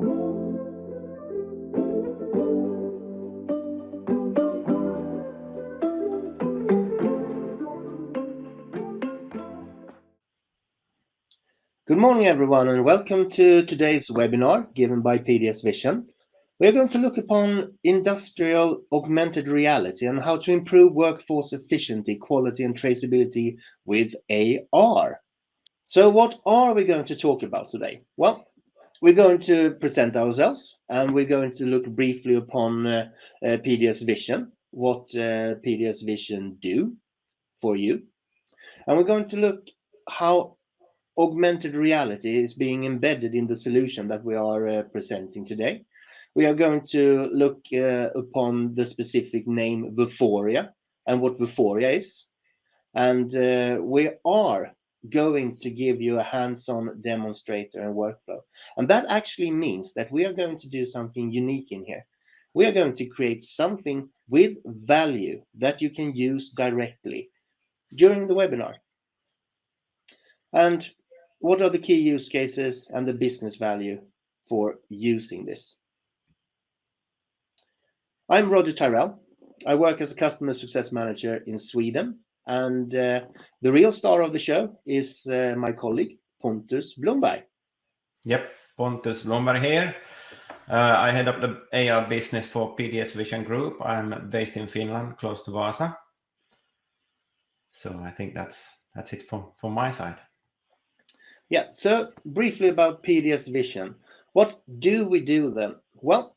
Good morning, everyone, and welcome to today's webinar given by PDS Vision. We're going to look upon industrial augmented reality and how to improve workforce efficiency, quality, and traceability with AR. So what are we going to talk about today? Well, we're going to present ourselves, and we're going to look briefly upon PDS Vision, what PDS Vision do for you. And we're going to look how augmented reality is being embedded in the solution that we are presenting today. We are going to look upon the specific name Vuforia and what Vuforia is. And we are going to give you a hands-on demonstrator and workflow. And that actually means that we are going to do something unique in here. We are going to create something with value that you can use directly during the webinar. And what are the key use cases and the business value for using this? I'm Roger Tyrell. I work as a customer success manager in Sweden, and the real star of the show is my colleague Pontus Blomberg. Yep, Pontus Blomberg here. I head up the AR business for PDS Vision Group. I'm based in Finland, close to Vasa. So I think that's it from my side. Yeah, so briefly about PDS Vision. What do we do then? Well,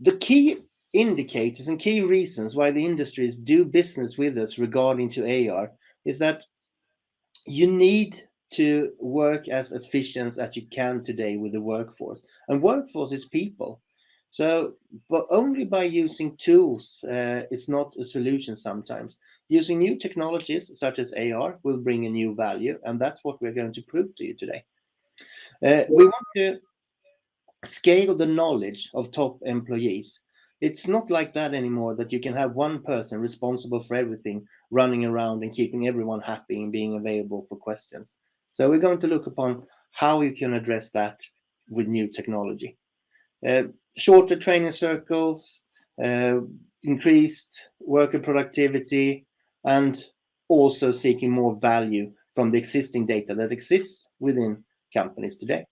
the key indicators and key reasons why the industries do business with us regarding to AR is that you need to work as efficient as you can today with the workforce. And workforce is people. So, but only by using tools is not a solution sometimes. Using new technologies such as AR will bring a new value, and that's what we're going to prove to you today. We want to scale the knowledge of top employees. It's not like that anymore, that you can have one person responsible for everything running around and keeping everyone happy and being available for questions. So we're going to look upon how you can address that with new technology. Shorter training circles, increased worker productivity, and also seeking more value from the existing data that exists within companies today.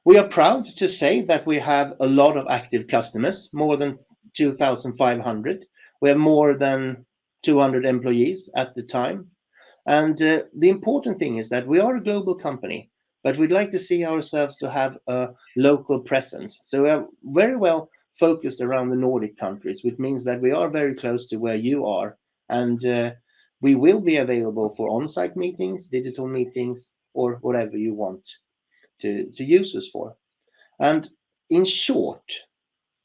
We are proud to say that we have a lot of active customers, more than 2,500. We have more than 200 employees at the time. And the important thing is that we are a global company, but we'd like to see ourselves to have a local presence. So we are very well focused around the Nordic countries, which means that we are very close to where you are. And we will be available for on-site meetings, digital meetings, or whatever you want to use us for. And in short,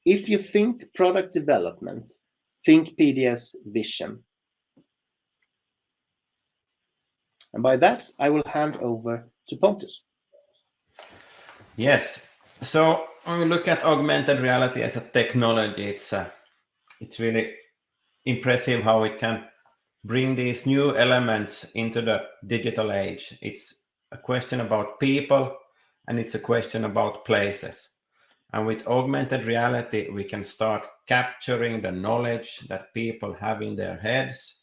if you think product development, think PDS Vision. And by that, I will hand over to Pontus. Yes. So when we look at augmented reality as a technology, it's really impressive how it can bring these new elements into the digital age. It's a question about people, and it's a question about places. And with augmented reality, we can start capturing the knowledge that people have in their heads,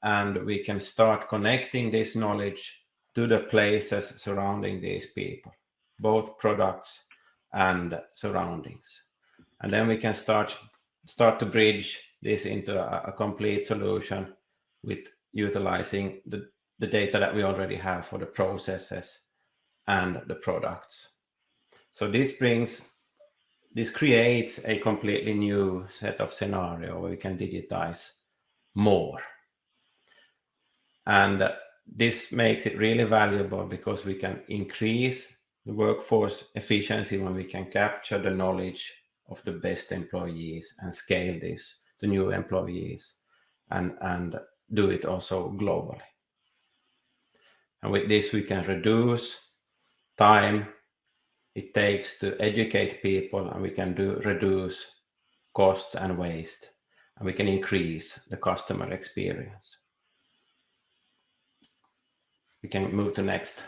and we can start connecting this knowledge to the places surrounding these people, both products and surroundings. And then we can start to bridge this into a complete solution with utilizing the data that we already have for the processes and the products. So this creates a completely new set of scenario where we can digitize more. And this makes it really valuable because we can increase the workforce efficiency when we can capture the knowledge of the best employees and scale this to new employees and do it also globally. And with this, we can reduce time it takes to educate people, and we can reduce costs and waste, and we can increase the customer experience. We can move to next.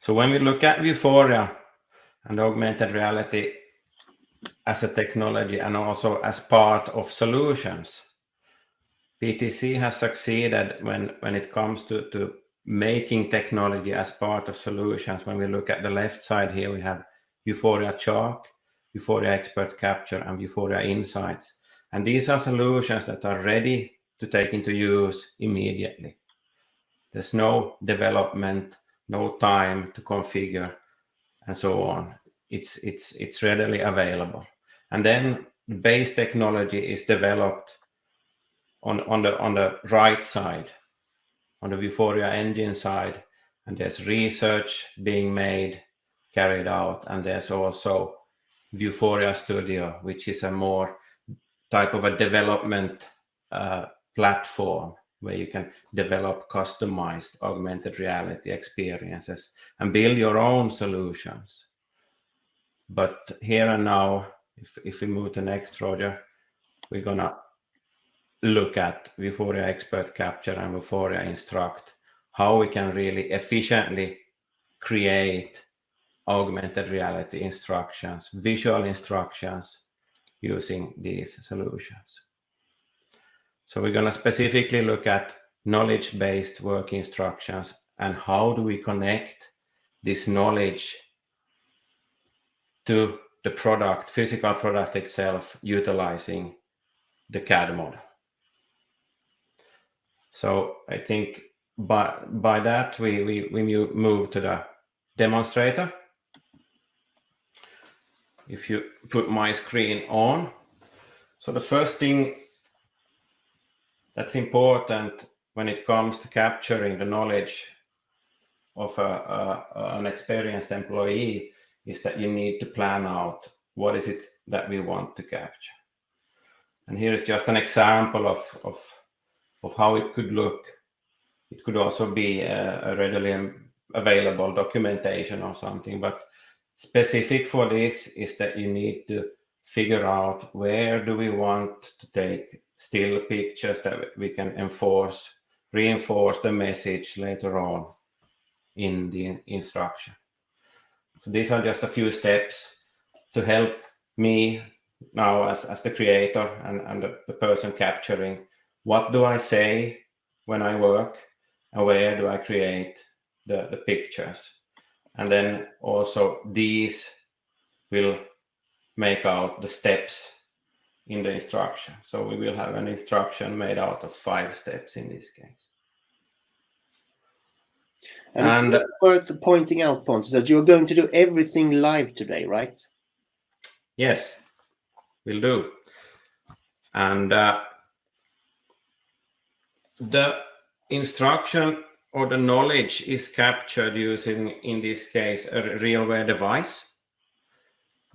So when we look at Vuforia and augmented reality as a technology and also as part of solutions, PTC has succeeded when it comes to making technology as part of solutions. When we look at the left side here, we have Vuforia Chalk, Vuforia Expert Capture, and Vuforia Insights. And these are solutions that are ready to take into use immediately. There's no development, no time to configure, and so on. It's readily available. And then the base technology is developed on the right side, on the Vuforia engine side, and there's research being made, carried out, and there's also Vuforia Studio, which is a more type of a development platform where you can develop customized augmented reality experiences and build your own solutions. But here and now, if we move to next, Roger, we're gonna look at Vuforia Expert Capture and Vuforia Instruct, how we can really efficiently create augmented reality instructions, visual instructions using these solutions. So we're going to specifically look at knowledge-based work instructions and how do we connect this knowledge to the product, physical product itself, utilizing the CAD model. So I think by that we move to the demonstrator. If you put my screen on, so the first thing that's important when it comes to capturing the knowledge of an experienced employee is that you need to plan out what is it that we want to capture. And here is just an example of how it could look. It could also be a readily available documentation or something, but specific for this is that you need to figure out where do we want to take still pictures that we can reinforce the message later on in the instruction. So these are just a few steps to help me now as the creator and the person capturing. What do I say when I work, and where do I create the pictures? And then also these will make out the steps in the instruction. So we will have an instruction made out of 5 steps in this case. And it's worth pointing out, Pontus, that you're going to do everything live today, right? Yes, we'll do. And the instruction or the knowledge is captured using, in this case, a RealWear device.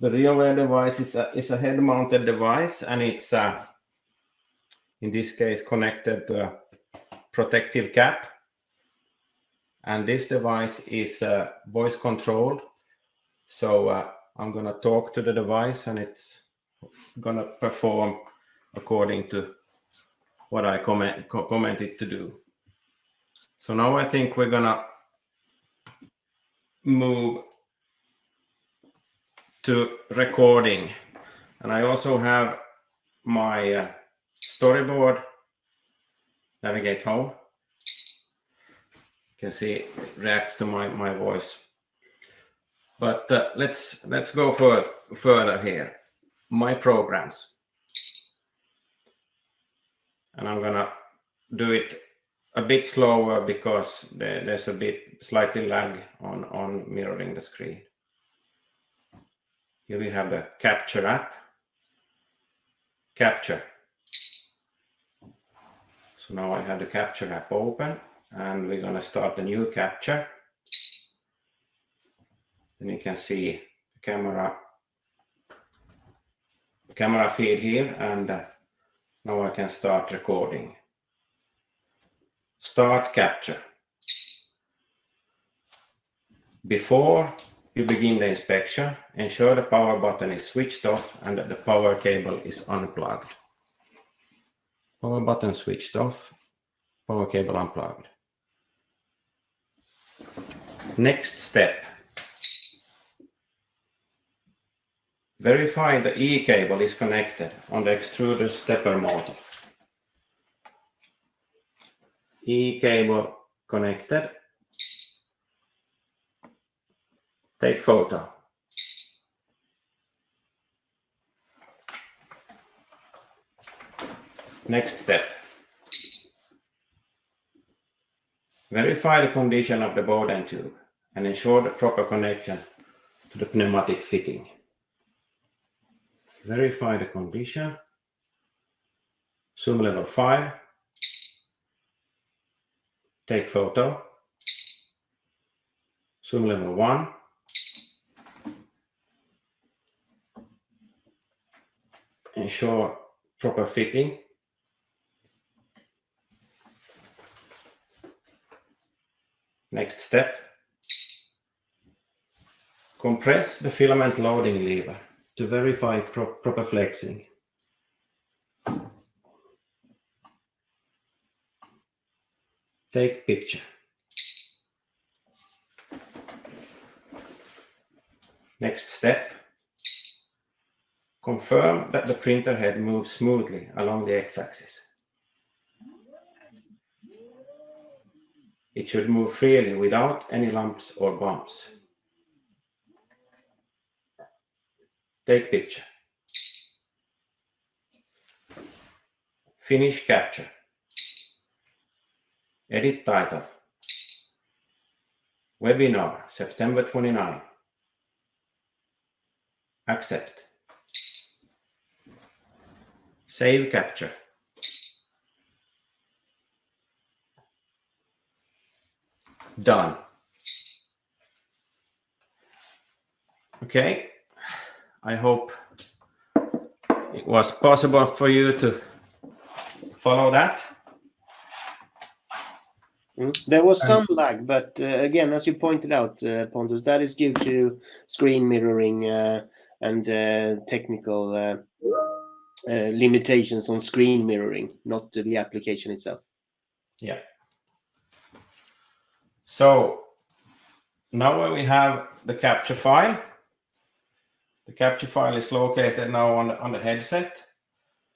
The RealWear device is a head-mounted device, and it's, in this case, connected to a protective cap. And this device is voice-controlled. So I'm going to talk to the device, and it's going to perform according to what I commented to do. So now I think we're going to move to recording. And I also have my storyboard, navigate home. You can see it reacts to my voice. But let's go further here. My programs. And I'm going to do it a bit slower because there's a bit slightly lag on mirroring the screen. Here we have the Capture app. Capture. So now I have the Capture app open, and we're going to start a new capture. Then you can see the camera feed here, and now I can start recording. Start capture. Before you begin the inspection, ensure the power button is switched off and that the power cable is unplugged. Power button switched off, power cable unplugged. Next step. Verify the E cable is connected on the extruder stepper motor. E cable connected. Take photo. Next step. Verify the condition of the Bowden tube and ensure the proper connection to the pneumatic fitting. Verify the condition. Zoom level 5. Take photo. Zoom level 1. Ensure proper fitting. Next step. Compress the filament loading lever to verify proper flexing. Take picture. Next step. Confirm that the printer head moves smoothly along the x-axis. It should move freely without any lumps or bumps. Take picture. Finish capture. Edit title. Webinar, September 29. Accept. Save capture. Done. Okay. I hope it was possible for you to follow that. There was some lag, but again, as you pointed out, Pontus, that is due to screen mirroring and technical limitations on screen mirroring, not the application itself. Yeah. So now we have the capture file. The capture file is located now on the headset.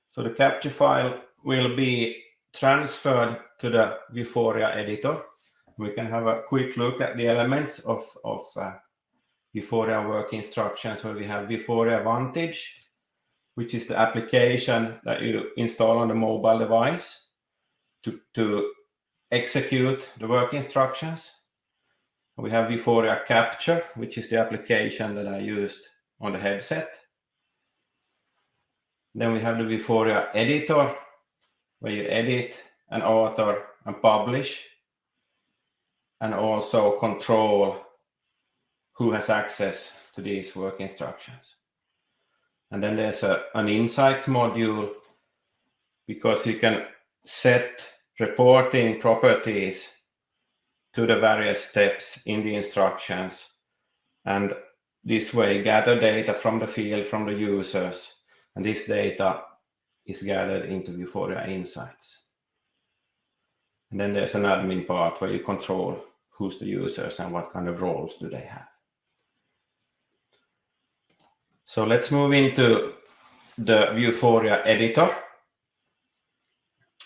So the capture file will be transferred to the Vuforia editor. We can have a quick look at the elements of Vuforia Work Instructions, where we have Vuforia Vantage, which is the application that you install on the mobile device to execute the work instructions. We have Vuforia Capture, which is the application that I used on the headset. Then we have the Vuforia Editor, where you edit and author and publish, and also control who has access to these work instructions. And then there's an insights module, because you can set reporting properties to the various steps in the instructions, and this way gather data from the field, from the users, and this data is gathered into Vuforia Insights. And then there's an admin part where you control who's the users and what kind of roles do they have. So let's move into the Vuforia editor,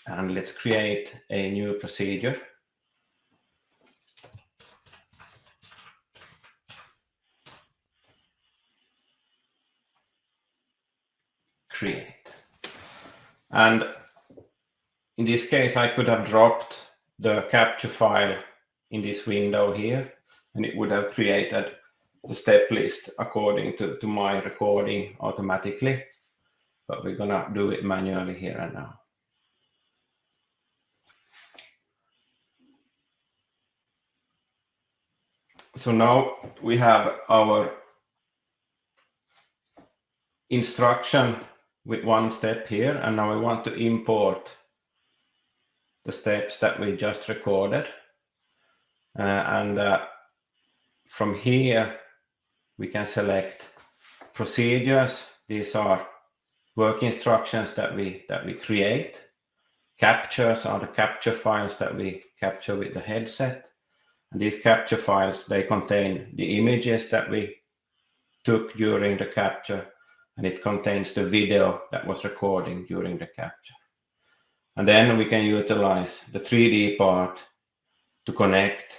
and let's create a new procedure. Create. And in this case, I could have dropped the capture file in this window here, and it would have created the step list according to my recording automatically. But we're gonna do it manually here and now. So now we have our instruction with one step here, and now we want to import the steps that we just recorded. From here, we can select procedures. These are work instructions that we create. Captures are the capture files that we capture with the headset. And these capture files, they contain the images that we took during the capture, and it contains the video that was recording during the capture. And then we can utilize the 3D part to connect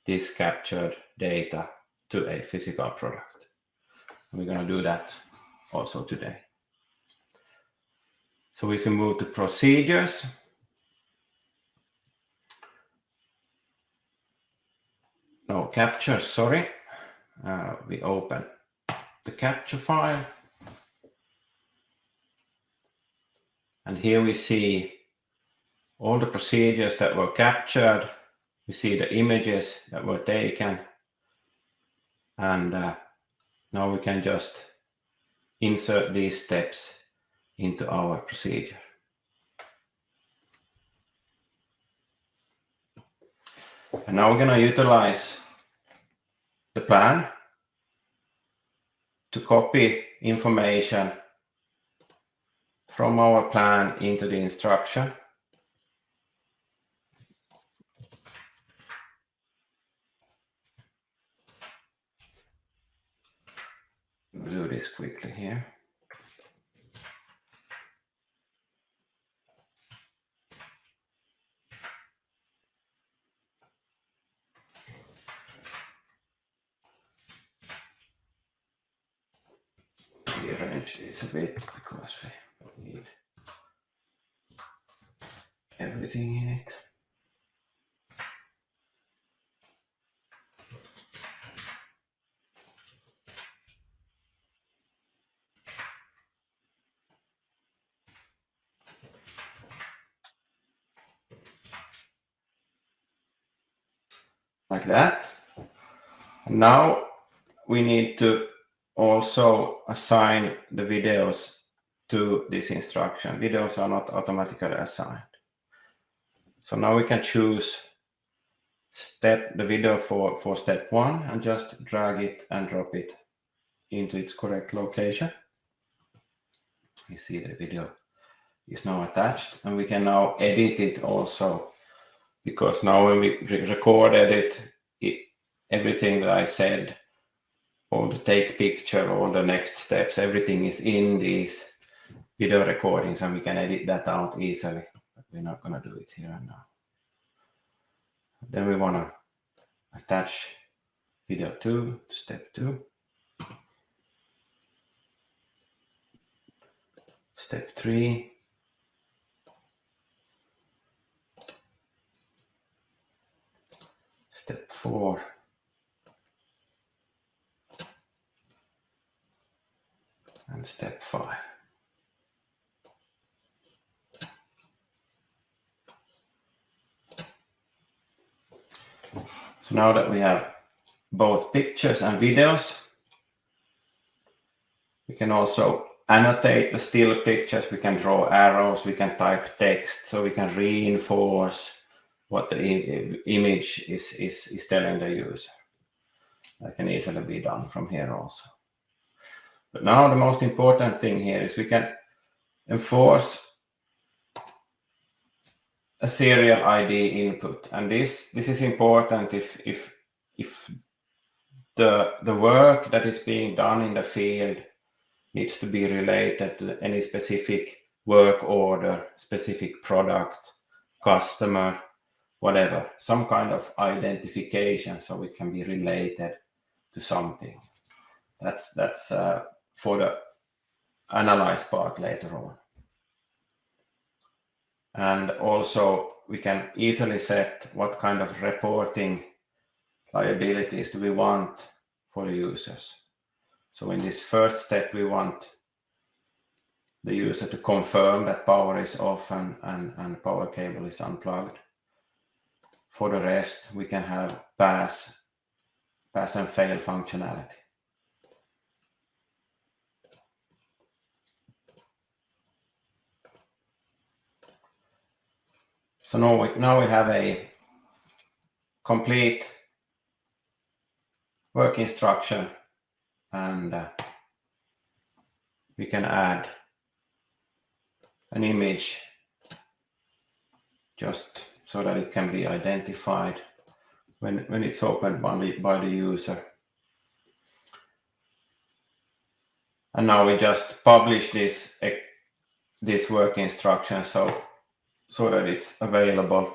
this captured data to a physical product. And we're going to do that also today. So if we move to procedures, no, capture, sorry. We open the capture file. And here we see all the procedures that were captured. We see the images that were taken. And now we can just insert these steps into our procedure. And now we're going to utilize the plan to copy information from our plan into the instruction. We'll do this quickly here. Rearrange this a bit because we need everything in it. Like that. And now we need to also assign the videos to this instruction. Videos are not automatically assigned. So now we can choose the video for step 1 and just drag it and drop it into its correct location. You see the video is now attached, and we can now edit it also, because now when we recorded it, everything that I said, all the take picture, all the next steps, everything is in these video recordings, and we can edit that out easily. But we're not going to do it here and now. Then we want to attach video 2 to step 2. Step 3. Step 4. And step 5. So now that we have both pictures and videos, we can also annotate the still pictures. We can draw arrows, we can type text, so we can reinforce what the image is telling the user. That can easily be done from here also. But now the most important thing here is we can enforce a serial ID input, and this is important if the work that is being done in the field needs to be related to any specific work order, specific product, customer, whatever, some kind of identification, so it can be related to something. That's for the analyze part later on. And also we can easily set what kind of reporting liabilities do we want for the users. So in this first step, we want the user to confirm that power is off and power cable is unplugged. For the rest, we can have pass and fail functionality. So now we have a complete work instruction, and we can add an image just so that it can be identified when it's opened by the user. And And now we just publish this work instruction so that it's available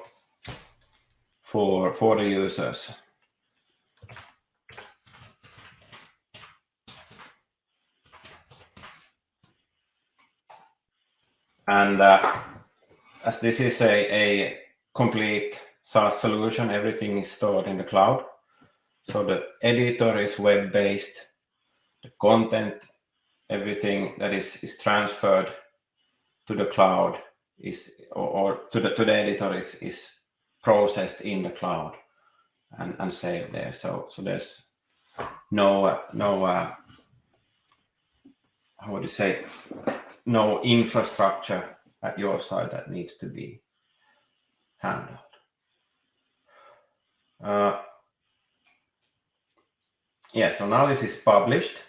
for the users. And as this is a complete SaaS solution, everything is stored in the cloud. So the editor is web-based, the content, everything that is transferred to the cloud or to the editor is processed in the cloud and saved there. So there's no how would you say, no infrastructure at your side that needs to be handled. Yeah, so now this is published.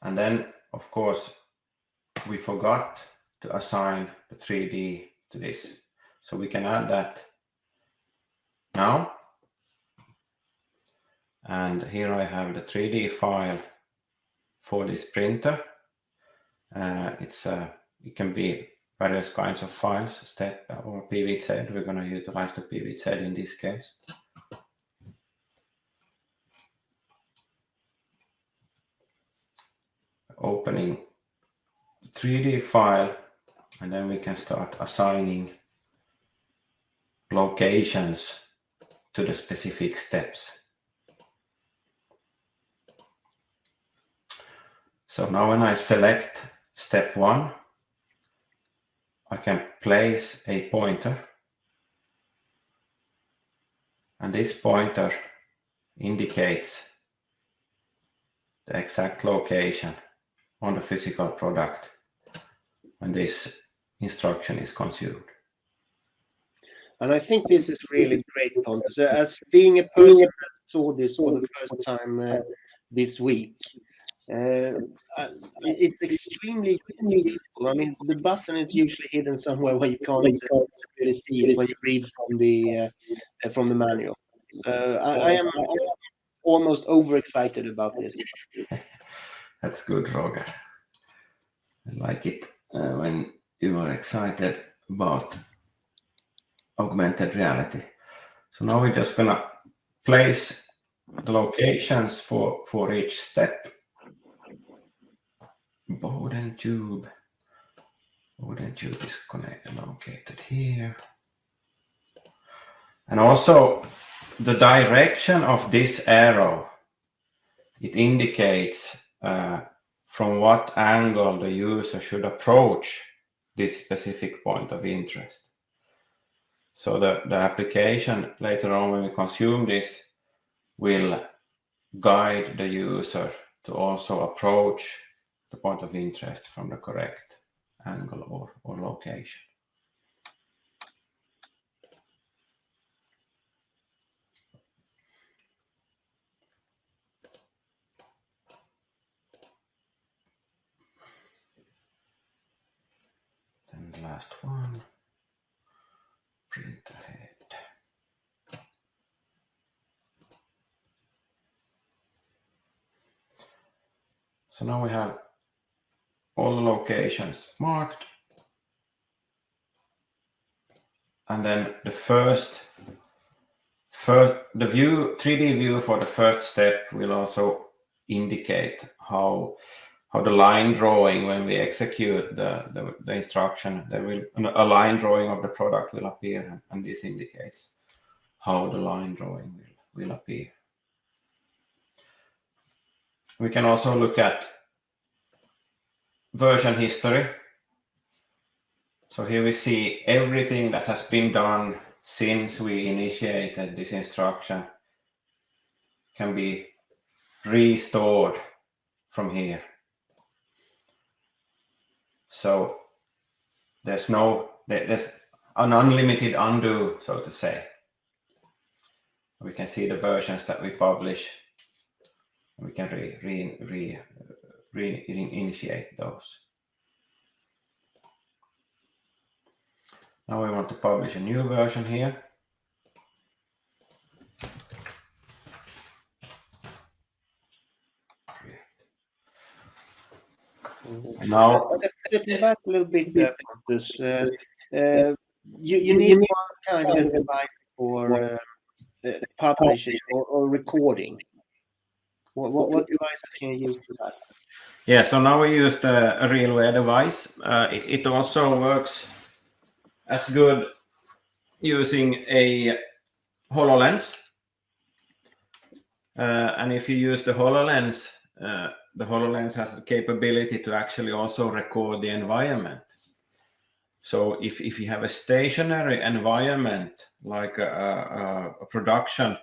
And then, of course, we forgot to assign the 3D to this. So we can add that now. And here I have the 3D file for this printer. It can be various kinds of files, step or PVZ. We're going to utilize the PVZ in this case. Opening 3D file, and then we can start assigning locations to the specific steps. So now when I select step 1, I can place a pointer, and this pointer indicates the exact location on the physical product when this instruction is consumed. And I think this is really great, Pontus. As being a person that saw this for the first time this week, it's extremely beautiful. I mean, the button is usually hidden somewhere where you can't really see it when you read from the manual. So I am almost overexcited about this. That's good, Roger. I like it when you are excited about augmented reality. So now we're just gonna place the locations for each step. Bowden tube is located here. And also the direction of this arrow, it indicates from what angle the user should approach this specific point of interest. So the application later on, when we consume this, will guide the user to also approach the point of interest from the correct angle or location. Then the last one, printer head. So now we have all the locations marked. And then the the 3D view for the first step will also indicate how the line drawing, when we execute the instruction, there will a line drawing of the product will appear, and this indicates how the line drawing will appear. We can also look at version history. So here we see everything that has been done since we initiated this instruction can be restored from here. So there's an unlimited undo, so to say. We can see the versions that we publish. We can reinitiate those. Now we want to publish a new version here. Now, Stepping back a little bit there, Pontus, you need one kind of a device for publishing or recording. What devices can you use for that? yeah, so now we use the RealWear device. It also works as good using a HoloLens. And if you use the HoloLens has the capability to actually also record the environment. So if you have a stationary environment, like a production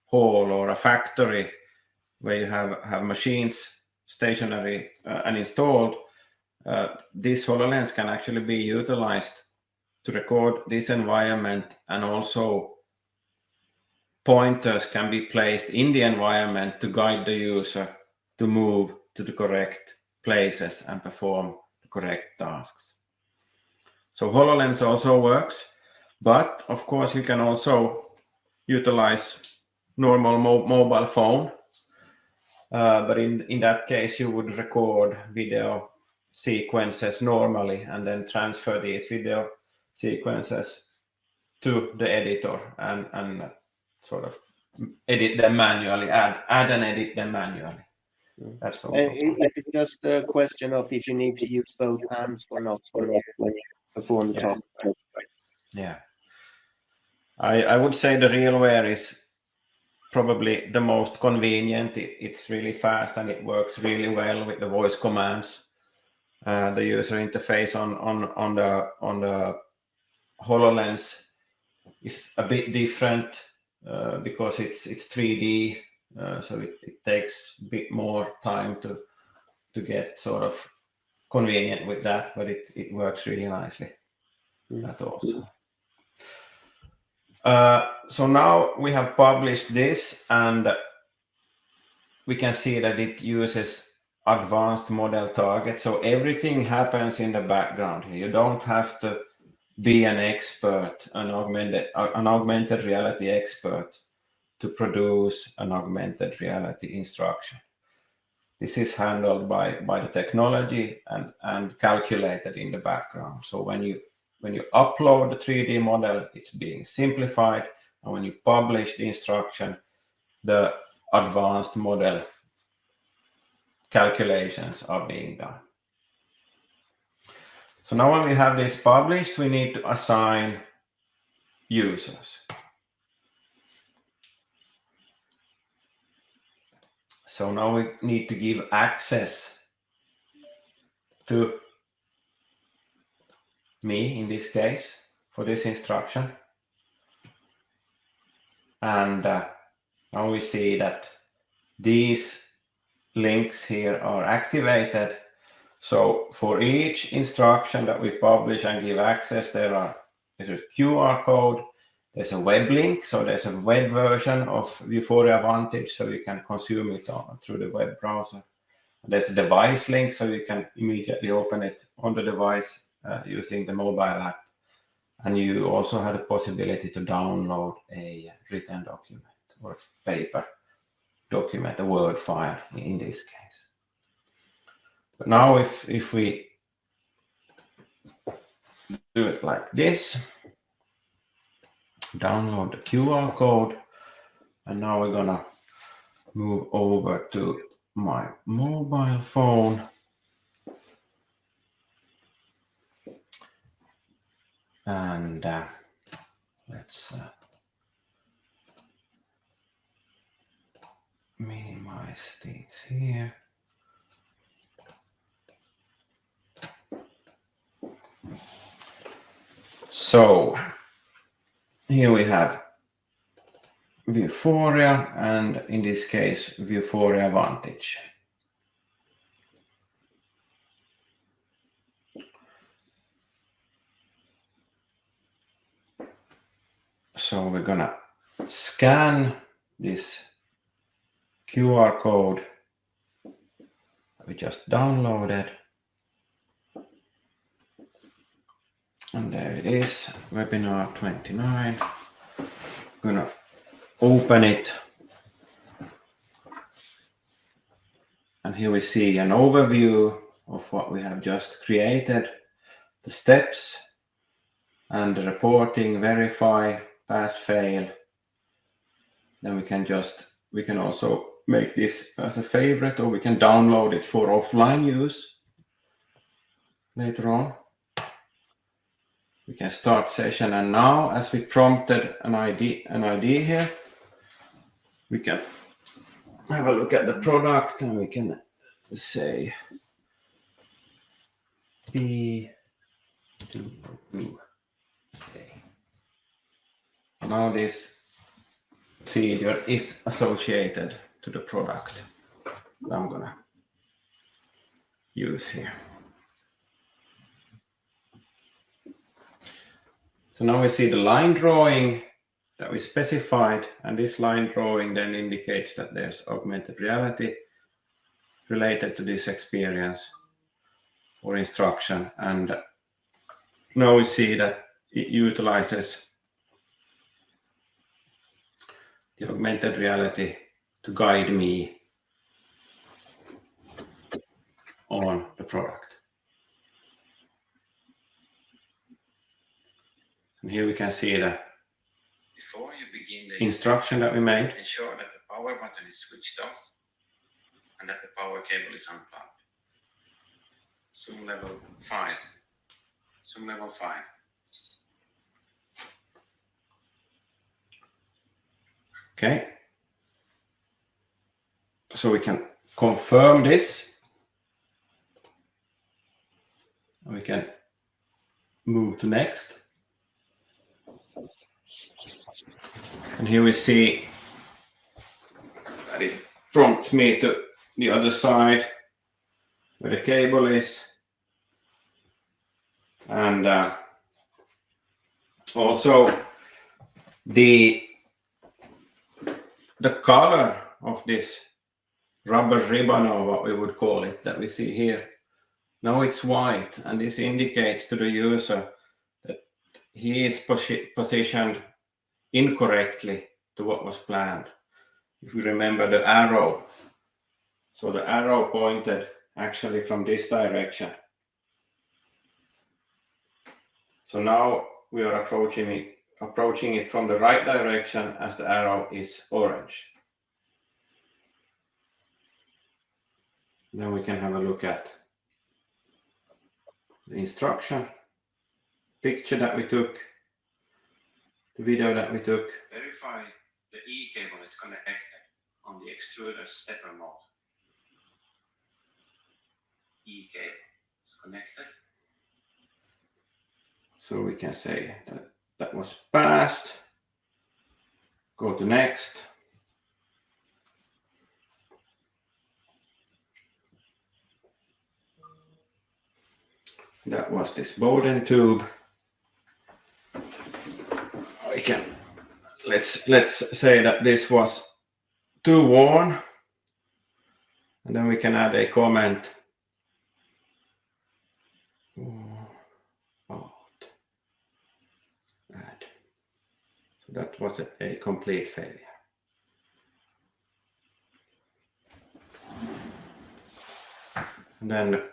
hall or a factory where you have machines stationary and installed, this HoloLens can actually be utilized to record this environment, and also pointers can be placed in the environment to guide the user to move to the correct places and perform the correct tasks. So HoloLens also works, but of course you can also utilize normal mobile phone. But in that case, you would record video sequences normally and then transfer these video sequences to the editor and sort of edit them manually, add and edit them manually. That's also Is it just a question of if you need to use both hands or not when you perform the task? Yeah. I would say the RealWear is probably the most convenient. It's really fast and it works really well with the voice commands. The user interface on the HoloLens is a bit different because it's 3D, so it takes a bit more time to get sort of convenient with that, but it works really nicely. That also. So now we have published this, and we can see that it uses advanced model target. So everything happens in the background here. You don't have to be an expert, an augmented reality expert, to produce an augmented reality instruction. This is handled by the technology and calculated in the background. So when you upload the 3D model, it's being simplified, and when you publish the instruction, the advanced model calculations are being done. So now when we have this published, we need to assign users. So now we need to give access to me, in this case, for this instruction. And now we see that these links here are activated. So for each instruction that we publish and give access, there's a QR code, there's a web link, so there's a web version of Vuforia Vantage, so you can consume it through the web browser. There's a device link, so you can immediately open it on the device using the mobile app. And you also have the possibility to download a written document or paper document, a Word file in this case. But now if we do it like this, download the QR code, and now we're gonna move over to my mobile phone. And let's minimize things here. So here we have Vuforia, and in this case, Vuforia Vantage. So we're gonna scan this QR code we just downloaded. And there it is, webinar 29. I'm gonna open it. And And here we see an overview of what we have just created, the steps and the reporting, verify, pass, fail. Then we can also make this as a favorite, or we can download it for offline use later on. We can start session, and now as we prompted an ID here, we can have a look at the product and we can say B2. Okay. Now this procedure is associated to the product that I'm gonna use here. So now we see the line drawing that we specified, and this line drawing then indicates that there's augmented reality related to this experience or instruction. And now we see that it utilizes the augmented reality to guide me on the product. And here we can see the Before you begin the instruction that we made. ensure that the power button is switched off and that the power cable is unplugged. Zoom level 5. Zoom level 5. Okay. So we can confirm this. We can move to next. And here we see that it prompts me to the other side where the cable is. And also the color of this rubber ribbon, or what we would call it, that we see here. Now it's white, and this indicates to the user that he is positioned incorrectly to what was planned. If we remember the arrow, so the arrow pointed actually from this direction. So now we are approaching it from the right direction, as the arrow is orange. Then we can have a look at the instruction, picture that we took, the video that we took. Verify the E cable is connected on the extruder stepper mode. E cable is connected. So we can say that that was passed. Go to next. That was this Bowden tube. We can let's say that this was too worn, and then we can add a comment. Add. So that was a complete failure. And then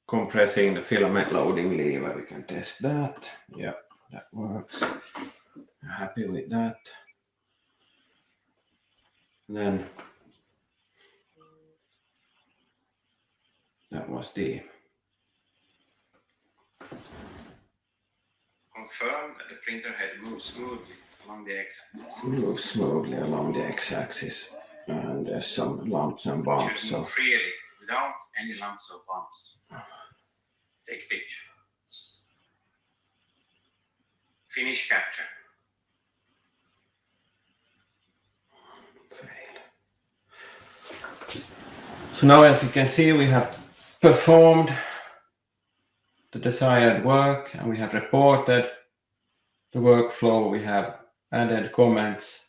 compressing the filament loading lever, we can test that. Yeah, that works. Happy with that. And then that was the Confirm that the printer head moves smoothly along the x-axis. move smoothly along the x-axis, and there's some lumps and It bumps. should So move freely without any lumps or bumps. Take picture. Finish capture. So now, as you can see, we have performed the desired work, and we have reported the workflow. We have added comments,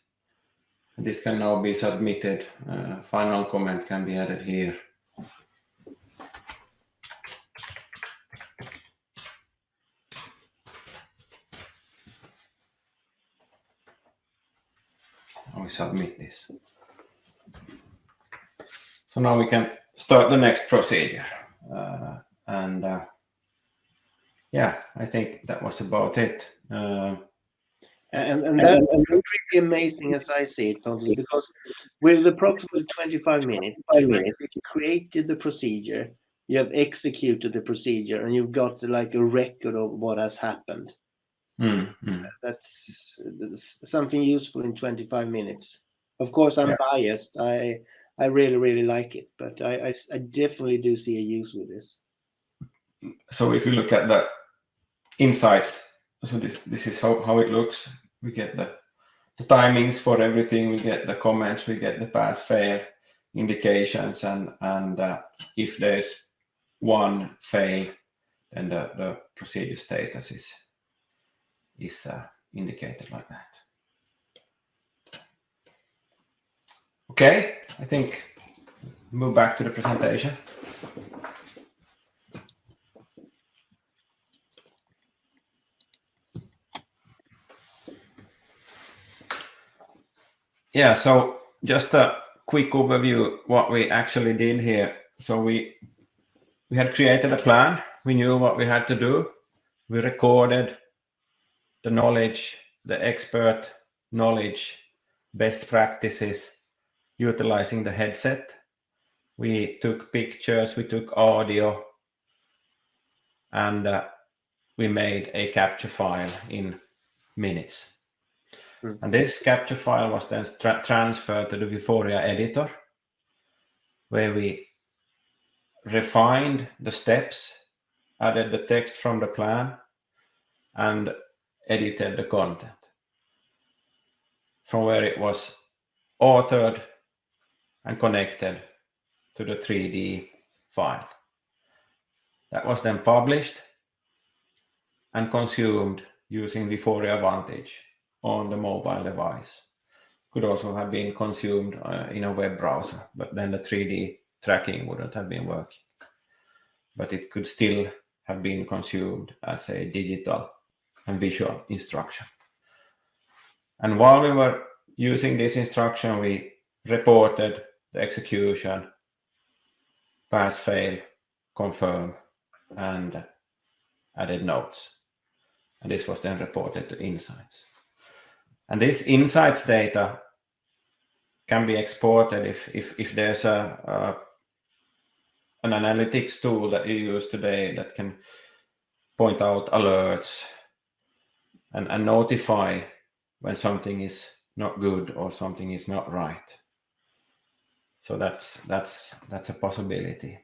and this can now be submitted. Final comment can be added here. We submit this. So now we can start the next procedure. Yeah, I think that was about it. And that's pretty amazing as I see it, Pontus, because with approximately 25 minutes, you've actually created the procedure, you have executed the procedure, and you've got like a record of what has happened. That's something useful in 25 minutes. Of course, I'm biased. I really like it, but I definitely do see a use with this. So if you look at the insights, so this is how it looks. We get the timings for everything. We get the comments. We get the pass-fail indications, and if there's one fail, then the procedure status is indicated like that. Okay, I think move back to the presentation. Yeah, so just a quick overview what we actually did here. So we had created a plan. We knew what we had to do. We recorded the knowledge, the expert knowledge, best practices, utilizing the headset. We took pictures, we took audio, and we made a capture file in minutes. And this capture file was then transferred to the Vuforia editor, where we refined the steps, added the text from the plan, and edited the content from where it was authored and connected to the 3D file. That was then published and consumed using Vuforia Vantage on the mobile device. Could also have been consumed in a web browser, but then the 3D tracking wouldn't have been working. But it could still have been consumed as a digital and visual instruction. And while we were using this instruction, we reported the execution, pass, fail, confirm, and added notes. And this was then reported to Insights. And this Insights data can be exported if there's an analytics tool that you use today that can point out alerts and notify when something is not good or something is not right. So that's a possibility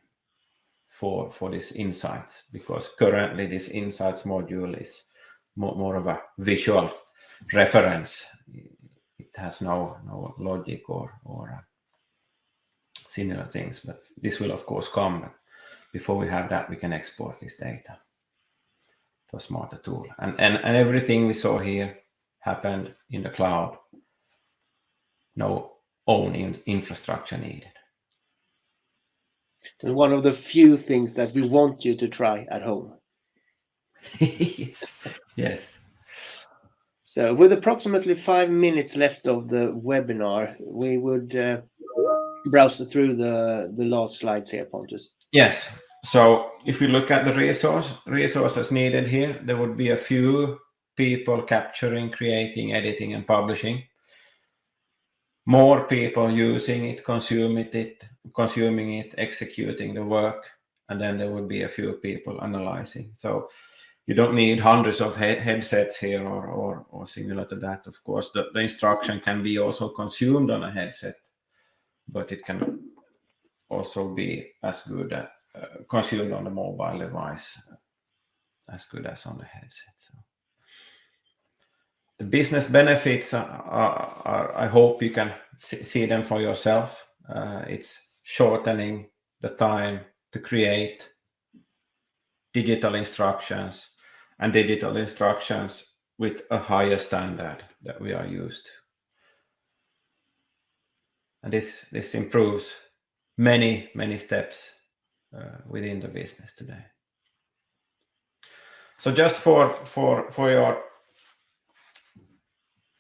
for this Insights, because currently this Insights module is more of a visual reference. It has no logic or similar things, but this will of course come. But before we have that, we can export this data to a smarter tool. And everything we saw here happened in the cloud. No own infrastructure needed. And one of the few things that we want you to try at home. Yes. So with approximately 5 minutes left of the webinar, we would browse through the last slides here, Pontus. Yes. So if we look at the resources needed here, there would be a few people capturing, creating, editing, and publishing. More people using it, consuming it, executing the work, and then there would be a few people analyzing. So you don't need hundreds of headsets here or similar to that. Of course, the instruction can be also consumed on a headset, but it can also be as good consumed on the mobile device as good as on the headset. So the business benefits are I hope you can see them for yourself. It's shortening the time to create digital instructions and digital instructions with a higher standard that we are used to. And this improves many steps within the business today. So just for your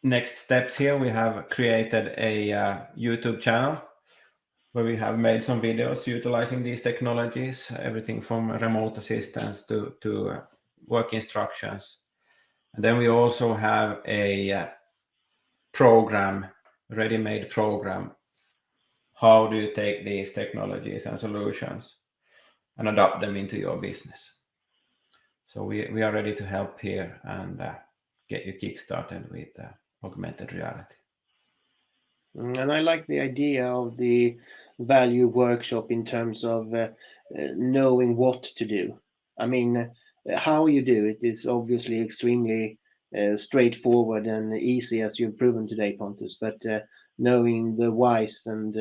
next steps here, we have created a YouTube channel where we have made some videos utilizing these technologies, everything from remote assistance to work instructions. And then we also have a program, ready-made program. How do you take these technologies and solutions and adapt them into your business? So we are ready to help here and get you kickstarted with augmented reality. And I like the idea of the value workshop in terms of knowing what to do. I mean, how you do it is obviously extremely straightforward and easy, as you've proven today, Pontus. But knowing the whys and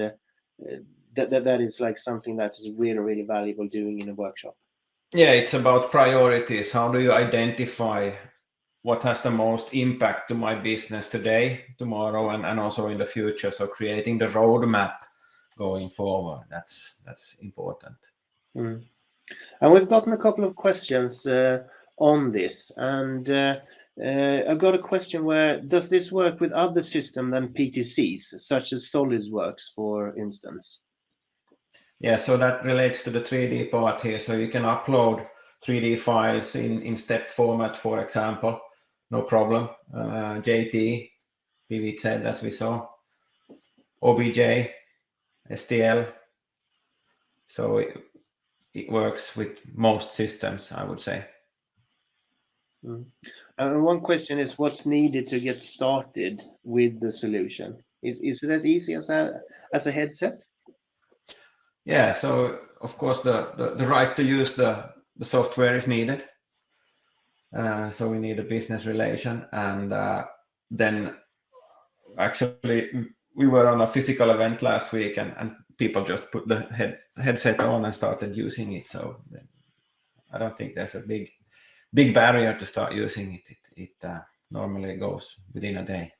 that is like something that is really, really valuable doing in a workshop. Yeah, it's about priorities. How do you identify what has the most impact to my business today, tomorrow, and also in the future? So creating the roadmap going forward, that's important. Mm. And we've gotten a couple of questions on this, and I've got a question where, does this work with other systems than PTCs, such as SolidWorks, for instance? Yeah, so that relates to the 3D part here. So you can upload 3D files in step format, for example, no problem. JT, PVZ, as we saw, OBJ, STL. So it works with most systems, I would say. And one question is, what's needed to get started with the solution? Is it as easy as a headset? Yeah, so of course the right to use the software is needed. So we need a business relation, and then actually we were on a physical event last week, and people just put the headset on and started using it. So I don't think there's a big barrier to start using it. It normally goes within a day.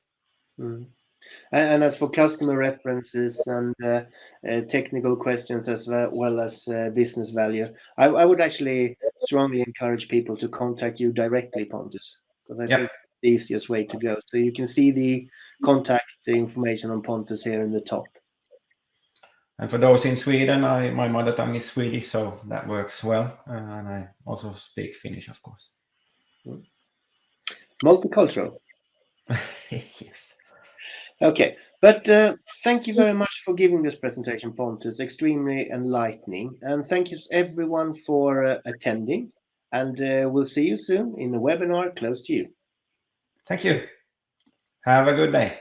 And as for customer references and technical questions as well as business value, I would actually strongly encourage people to contact you directly, Pontus, because I think it's the easiest way to go. So you can see the contact information on Pontus here in the top. And for those in Sweden, my mother tongue is Swedish, so that works well. And I also speak Finnish, of course. Multicultural. Yes. Okay, but thank you very much for giving this presentation, Pontus. Extremely enlightening. And thank you everyone for attending. And we'll see you soon in a webinar close to you. Thank you. Have a good day.